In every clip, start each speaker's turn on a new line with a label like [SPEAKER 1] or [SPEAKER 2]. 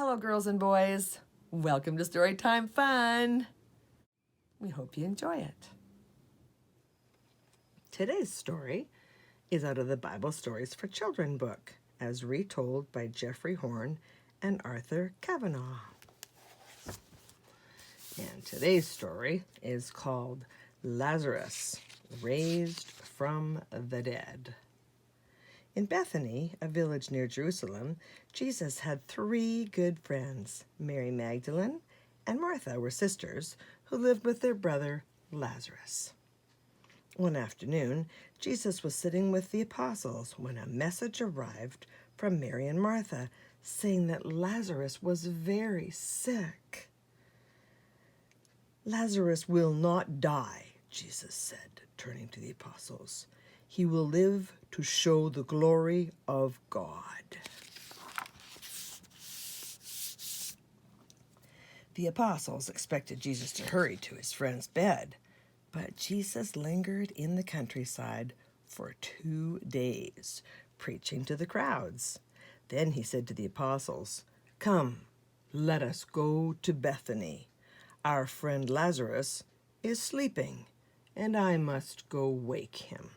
[SPEAKER 1] Hello, girls and boys. Welcome to Storytime Fun. We hope you enjoy it. Today's story is out of the Bible Stories for Children book, as retold by Jeffrey Horn and Arthur Kavanaugh. And today's story is called Lazarus Raised from the Dead. In Bethany, a village near Jerusalem, Jesus had 3 good friends. Mary Magdalene and Martha were sisters who lived with their brother Lazarus. One afternoon, Jesus was sitting with the apostles when a message arrived from Mary and Martha saying that Lazarus was very sick. "Lazarus will not die," Jesus said, turning to the apostles. "He will live to show the glory of God." The apostles expected Jesus to hurry to his friend's bed, but Jesus lingered in the countryside for 2 days, preaching to the crowds. Then he said to the apostles, "Come, let us go to Bethany. Our friend Lazarus is sleeping, and I must go wake him."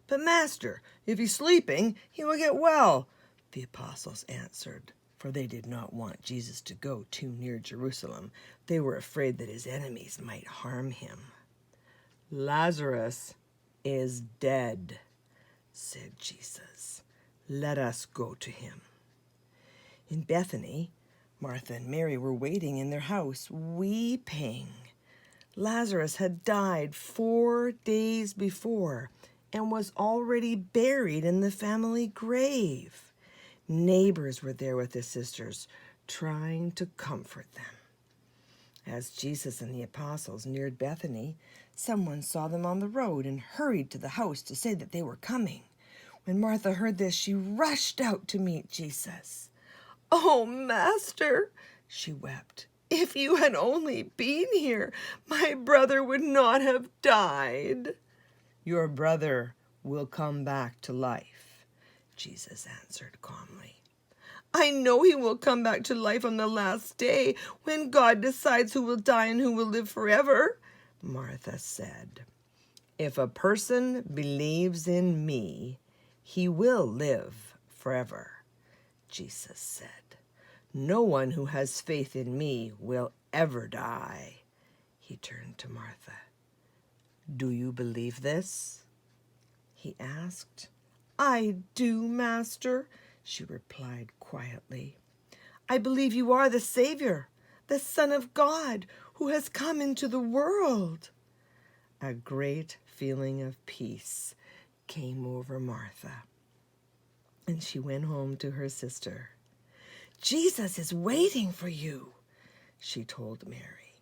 [SPEAKER 1] "But Master, if he's sleeping, he will get well," the apostles answered, for they did not want Jesus to go too near Jerusalem. They were afraid that his enemies might harm him. "Lazarus is dead," said Jesus. "Let us go to him." In Bethany, Martha and Mary were waiting in their house, weeping. Lazarus had died 4 days before and was already buried in the family grave. Neighbors were there with their sisters, trying to comfort them. As Jesus and the apostles neared Bethany, someone saw them on the road and hurried to the house to say that they were coming. When Martha heard this, she rushed out to meet Jesus. "Oh, Master," she wept, "if you had only been here, my brother would not have died." "Your brother will come back to life," Jesus answered calmly. "I know he will come back to life on the last day, when God decides who will die and who will live forever," Martha said. "If a person believes in me, he will live forever," Jesus said. "No one who has faith in me will ever die." He turned to Martha. "Do you believe this?" he asked. "I do, Master," she replied quietly. "I believe you are the Savior, the Son of God, who has come into the world." A great feeling of peace came over Martha, and she went home to her sister. "Jesus is waiting for you," she told Mary.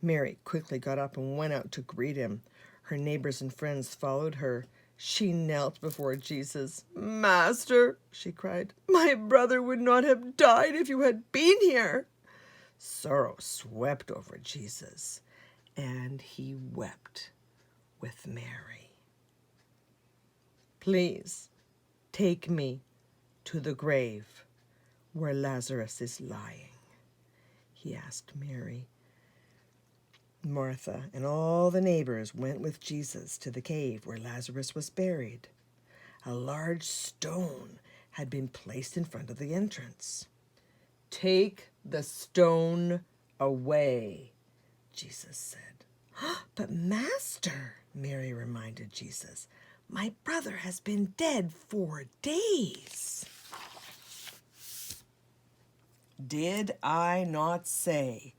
[SPEAKER 1] Mary quickly got up and went out to greet him. Her neighbors and friends followed her. She knelt before Jesus. "Master," she cried, "my brother would not have died if you had been here." Sorrow swept over Jesus, and he wept with Mary. "Please take me to the grave where Lazarus is lying," he asked Mary. Martha and all the neighbors went with Jesus to the cave where Lazarus was buried. A large stone had been placed in front of the entrance. "Take the stone away," Jesus said. "But Master," Mary reminded Jesus, "my brother has been dead 4 days." "Did I not say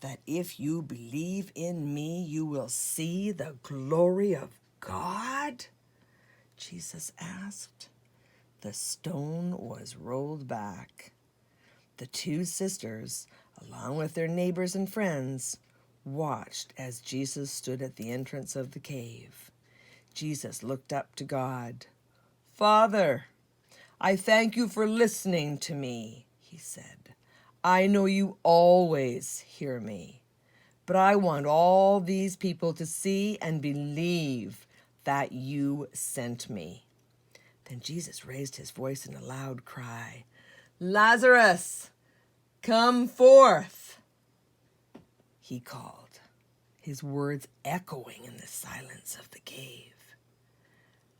[SPEAKER 1] that if you believe in me, you will see the glory of God?" Jesus asked. The stone was rolled back. The 2 sisters, along with their neighbors and friends, watched as Jesus stood at the entrance of the cave. Jesus looked up to God. "Father, I thank you for listening to me," he said. "I know you always hear me, but I want all these people to see and believe that you sent me." Then Jesus raised his voice in a loud cry. "Lazarus, "Come forth," he called, his words echoing in the silence of the cave.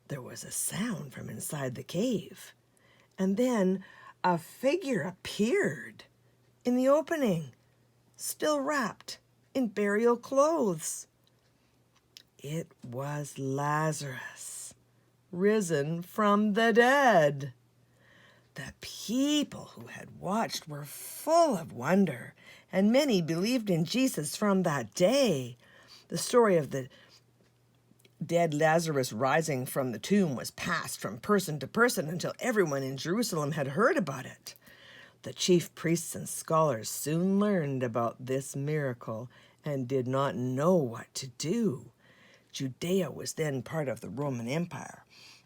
[SPEAKER 1] There was a sound from inside the cave, and then a figure appeared in the opening, still wrapped in burial clothes. It was Lazarus, risen from the dead. The people who had watched were full of wonder, and many believed in Jesus from that day. The story of the dead Lazarus rising from the tomb was passed from person to person until everyone in Jerusalem had heard about it. The chief priests and scholars soon learned about this miracle and did not know what to do. Judea was then part of the Roman Empire,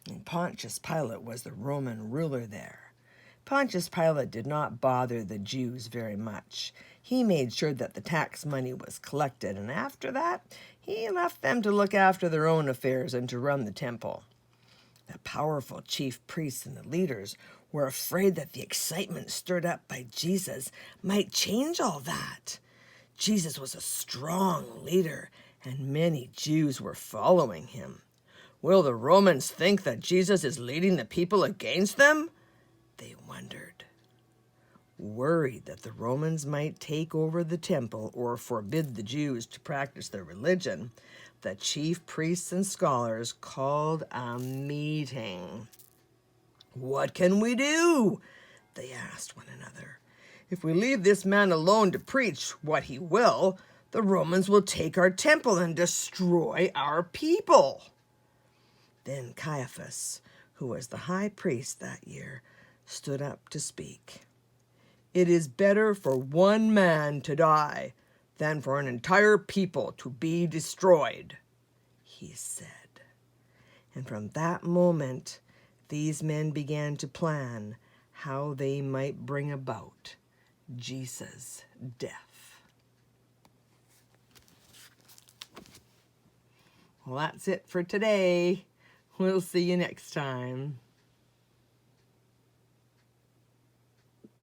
[SPEAKER 1] and Pontius Pilate was the Roman ruler there. Pontius Pilate did not bother the Jews very much. He made sure that the tax money was collected, and after that, he left them to look after their own affairs and to run the temple. The powerful chief priests and the leaders were afraid that the excitement stirred up by Jesus might change all that. Jesus was a strong leader, and many Jews were following him. Will the Romans think that Jesus is leading the people against them? They wondered. Worried that the Romans might take over the temple or forbid the Jews to practice their religion, the chief priests and scholars called a meeting. "What can we do?" they asked one another. "If we leave this man alone to preach what he will, the Romans will take our temple and destroy our people." Then Caiaphas, who was the high priest that year, stood up to speak. "It is better for one man to die than for an entire people to be destroyed," he said. And from that moment, these men began to plan how they might bring about Jesus' death. Well, that's it for today. We'll see you next time.